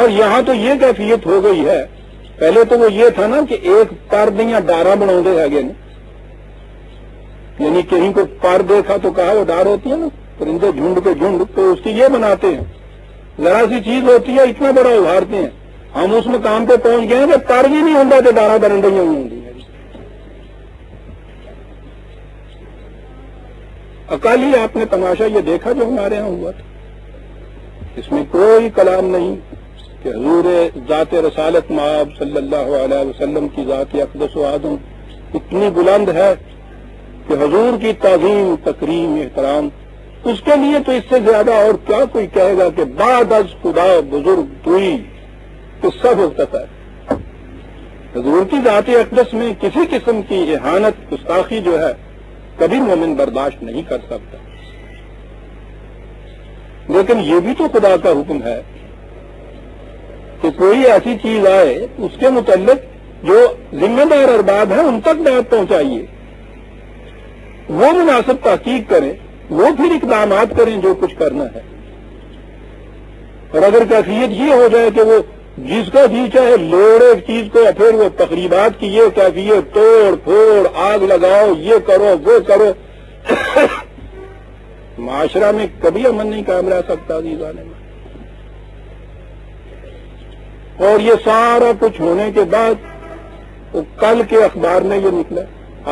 A: اور یہاں تو یہ کیفیت ہو گئی ہے، پہلے تو وہ یہ تھا نا کہ ایک پر دیا ڈارا بنا ہے گے نا، یعنی کہیں کو پر دیکھا تو کہا وہ ڈار ہوتی ہے نا، پرندے جھنڈ کے جھنڈ، تو اس کی یہ بناتے ہیں، ذرا سی چیز ہوتی ہے اتنا بڑا ابھارتے ہیں، ہم اس مقام پہ پہنچ گئے ہیں کہ پر بھی نہیں ہوتا تو ڈارا بن رہی ہوں گی۔ اکالی آپ نے تماشا یہ دیکھا جو ہمارے ہاں ہوا تھا، اس میں کوئی کلام نہیں کہ حضور ذات رسالت مآب صلی اللہ علیہ وسلم کی ذات اقدس و اعظم اتنی بلند ہے کہ حضور کی تعظیم، تکریم، احترام، اس کے لیے تو اس سے زیادہ اور کیا کوئی کہے گا کہ بعد از خدا بزرگ توئی، تو سب ہوتا ہے۔ حضور کی ذات اقدس میں کسی قسم کی اہانت، گستاخی جو ہے کبھی مومن برداشت نہیں کر سکتا، لیکن یہ بھی تو خدا کا حکم ہے کہ کوئی ایسی چیز آئے اس کے متعلق جو ذمہ دار ارباب ہیں ان تک بات پہنچائیے، وہ مناسب تحقیق کریں، وہ پھر اقدامات کریں جو کچھ کرنا ہے۔ اور اگر کیفیت یہ ہو جائے کہ وہ جس کا جی چاہے لوڑے ایک چیز کو، پھر وہ تقریبات کی یہ کیفیت، توڑ پھوڑ، آگ لگاؤ، یہ کرو وہ کرو، معاشرہ میں کبھی امن نہیں قائم رہ سکتا عزیزان میں۔ اور یہ سارا کچھ ہونے کے بعد کل کے اخبار میں یہ نکلا،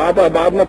A: آپ احباب نے